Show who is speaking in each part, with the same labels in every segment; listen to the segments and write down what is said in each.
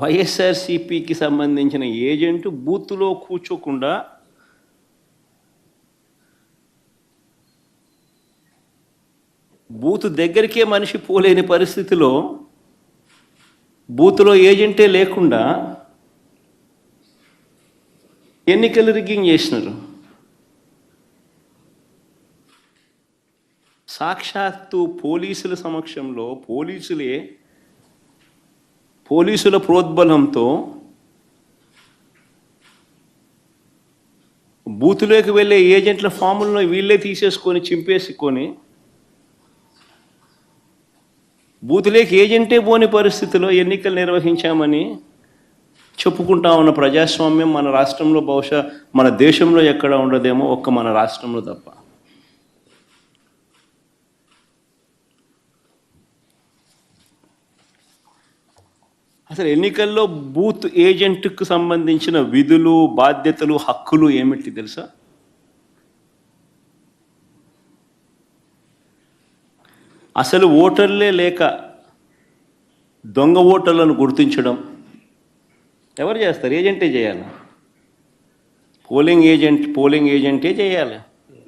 Speaker 1: వైఎస్ఆర్సీపీకి సంబంధించిన ఏజెంట్ బూత్లో కూర్చోకుండా బూత్ దగ్గరికే మనిషి పోలేని పరిస్థితిలో బూత్లో ఏజెంటే లేకుండా ఎన్నికలు రిగ్గింగ్ చేసినారు. సాక్షాత్తు పోలీసుల సమక్షంలో పోలీసుల ప్రోద్బలంతో బూతులోకి వెళ్ళే ఏజెంట్ల ఫాములను వీళ్ళే తీసేసుకొని చింపేసుకొని బూతులోకి ఏజెంటే పోని పరిస్థితిలో ఎన్నికలు నిర్వహించామని చెప్పుకుంటా ఉన్న ప్రజాస్వామ్యం మన రాష్ట్రంలో, బహుశా మన దేశంలో ఎక్కడ ఉండదేమో, ఒక్క మన రాష్ట్రంలో తప్ప. అసలు ఎన్నికల్లో బూత్ ఏజెంట్కు సంబంధించిన విధులు, బాధ్యతలు, హక్కులు ఏమిటి తెలుసా? అసలు ఓటర్లే లేక దొంగ ఓటర్లను గుర్తించడం ఎవరు చేస్తారు? ఏజెంటే చేయాలి. పోలింగ్ ఏజెంటే చేయాలి.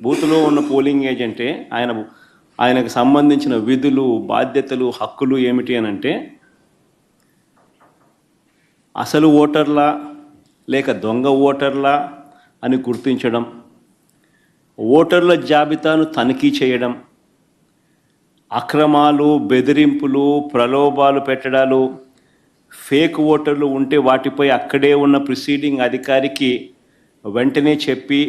Speaker 1: బూత్లో ఉన్న పోలింగ్ ఏజెంటే ఆయనకు సంబంధించిన విధులు, బాధ్యతలు, హక్కులు ఏమిటి అని అంటే, అసలు ఓటర్లా లేక దొంగ ఓటర్లా అని గుర్తించడం, ఓటర్ల జాబితాను తనిఖీ చేయడం, అక్రమాలు, బెదిరింపులు, ప్రలోభాలు పెట్టడాలు, ఫేక్ ఓటర్లు ఉంటే వాటిపై అక్కడే ఉన్న ప్రిసీడింగ్ అధికారికి వెంటనే చెప్పి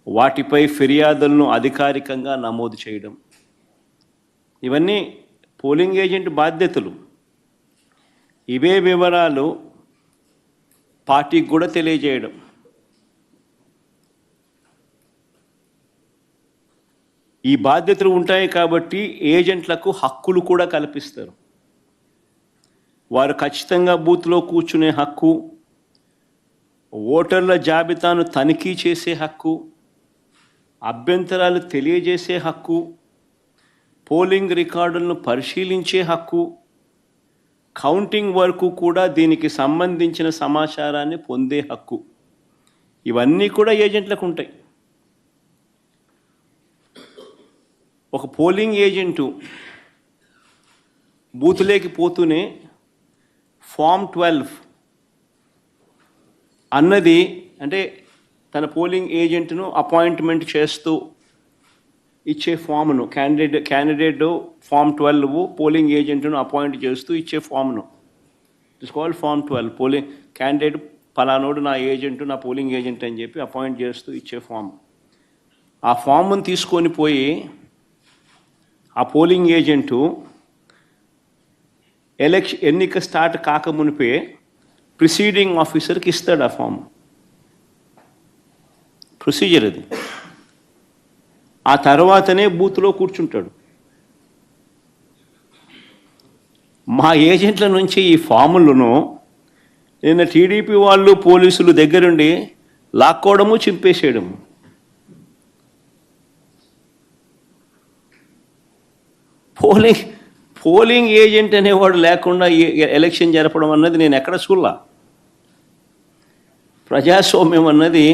Speaker 1: వాటిపై ఫిర్యాదులను అధికారికంగా నమోదు చేయడం, ఇవన్నీ పోలింగ్ ఏజెంట్ బాధ్యతలు. ఇవే వివరాలు పార్టీకి కూడా తెలియజేయడం. ఈ బాధ్యతలు ఉంటాయి కాబట్టి ఏజెంట్లకు హక్కులు కూడా కల్పిస్తారు. వారు ఖచ్చితంగా బూత్లో కూర్చునే హక్కు, ఓటర్ల జాబితాను తనిఖీ చేసే హక్కు, అభ్యంతరాలు తెలియజేసే హక్కు, పోలింగ్ రికార్డులను పరిశీలించే హక్కు, కౌంటింగ్ వరకు కూడా దీనికి సంబంధించిన సమాచారాన్ని పొందే హక్కు, ఇవన్నీ కూడా ఏజెంట్లకు ఉంటాయి. ఒక పోలింగ్ ఏజెంటు బూతులోకి పోతూనే ఫామ్ 12 అన్నది, అంటే తన పోలింగ్ ఏజెంట్ను అపాయింట్మెంట్ చేస్తూ ఇచ్చే ఫామ్ను, క్యాండిడేట్ ఫామ్ 12 పోలింగ్ ఏజెంట్ను అపాయింట్ చేస్తూ ఇచ్చే ఫామ్ను, it's called form 12. Polling candidate పలానోడు నా ఏజెంట్, నా పోలింగ్ ఏజెంట్ అని చెప్పి అపాయింట్ చేస్తూ ఇచ్చే ఫామ్. ఆ ఫామ్ను తీసుకొని పోయి ఆ పోలింగ్ ఏజెంటు ఎన్నిక స్టార్ట్ కాకమునిపే ప్రిసీడింగ్ ఆఫీసర్కి ఇస్తాడు ఆ ఫామ్. ప్రొసీజర్ అది. ఆ తర్వాతనే బూత్లో కూర్చుంటాడు. మా ఏజెంట్ల నుంచి ఈ ఫాములను నిన్న టీడీపీ వాళ్ళు, పోలీసులు దగ్గరుండి లాక్కోవడము, చింపేసేయడము. పోలింగ్ ఏజెంట్ అనేవాడు లేకుండా ఎలక్షన్ జరపడం అన్నది నేను ఎక్కడ చూడలా. ప్రజాస్వామ్యం అన్నది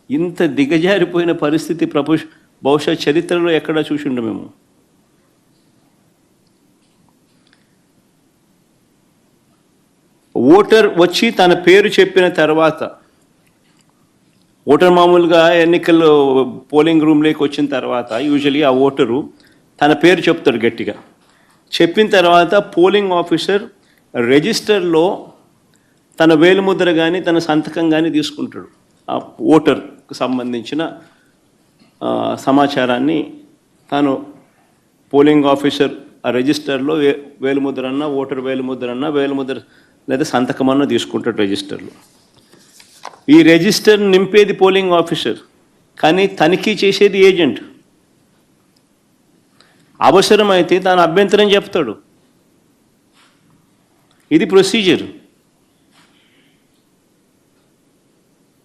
Speaker 1: ఇంత దిగజారిపోయిన పరిస్థితి బహుశా చరిత్రలో ఎక్కడా చూసిండు మేము. ఓటర్ వచ్చి తన పేరు చెప్పిన తర్వాత, ఓటర్ మామూలుగా ఎన్నికల్లో పోలింగ్ రూమ్లోకి వచ్చిన తర్వాత యూజువలీ ఆ ఓటరు తన పేరు చెప్తాడు గట్టిగా. చెప్పిన తర్వాత పోలింగ్ ఆఫీసర్ రిజిస్టర్లో తన వేలుముద్ర కానీ తన సంతకం కానీ తీసుకుంటాడు. ఆ ఓటర్కు సంబంధించిన సమాచారాన్ని తాను పోలింగ్ ఆఫీసర్ ఆ రిజిస్టర్లో వేలుముద్రన్నా, ఓటర్ వేలుముద్ర లేదా సంతకమన్నా తీసుకుంటాడు రిజిస్టర్లో. ఈ రిజిస్టర్ నింపేది పోలింగ్ ఆఫీసర్, కానీ తనిఖీ చేసేది ఏజెంట్. అవసరమైతే తాను అభ్యంతరం చెప్తాడు. ఇది ప్రొసీజర్.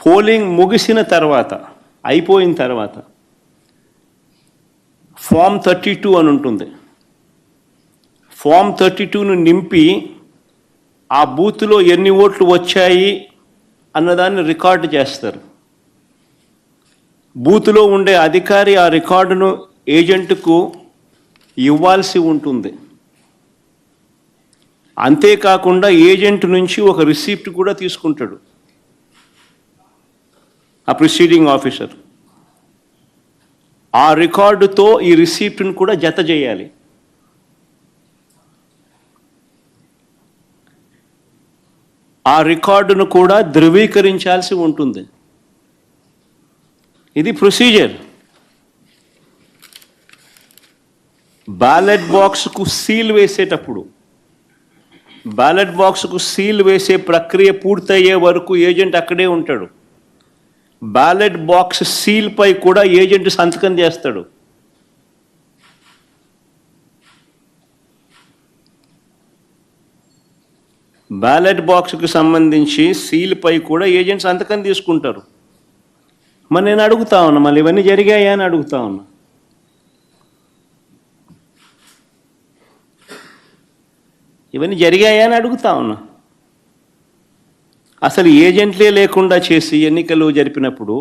Speaker 1: పోలింగ్ ముగిసిన తర్వాత, అయిపోయిన తర్వాత ఫామ్ 32 అని ఉంటుంది. ఫామ్ 32ను నింపి ఆ బూత్లో ఎన్ని ఓట్లు వచ్చాయి అన్నదాన్ని రికార్డు చేస్తారు. బూత్లో ఉండే అధికారి ఆ రికార్డును ఏజెంట్కు ఇవ్వాల్సి ఉంటుంది. అంతేకాకుండా ఏజెంట్ నుంచి ఒక రిసీప్ట్ కూడా తీసుకుంటాడు ఆ ప్రిసీడింగ్ ఆఫీసర్. ఆ రికార్డుతో ఈ రిసీప్ట్ను కూడా జత చేయాలి. ఆ రికార్డును కూడా ధృవీకరించాల్సి ఉంటుంది. ఇది ప్రొసీజర్. బ్యాలెట్ బాక్స్కు సీల్ వేసేటప్పుడు, బ్యాలెట్ బాక్స్కు సీల్ వేసే ప్రక్రియ పూర్తయ్యే వరకు ఏజెంట్ అక్కడే ఉంటాడు. బ్యాలెట్ బాక్స్ సీల్ పై కూడా ఏజెంట్ సంతకం చేస్తాడు. బ్యాలెట్ బాక్స్కు సంబంధించి సీల్ పై కూడా ఏజెంట్ సంతకం తీసుకుంటారు. మరి నేను అడుగుతా ఉన్నా, మళ్ళీ ఇవన్నీ జరిగాయా అని అడుగుతా ఉన్నా. ఇవన్నీ జరిగాయా అని అడుగుతా ఉన్నా. అసలు ఏజెంట్లే లేకుండా చేసి ఎన్నికలు జరిపినప్పుడు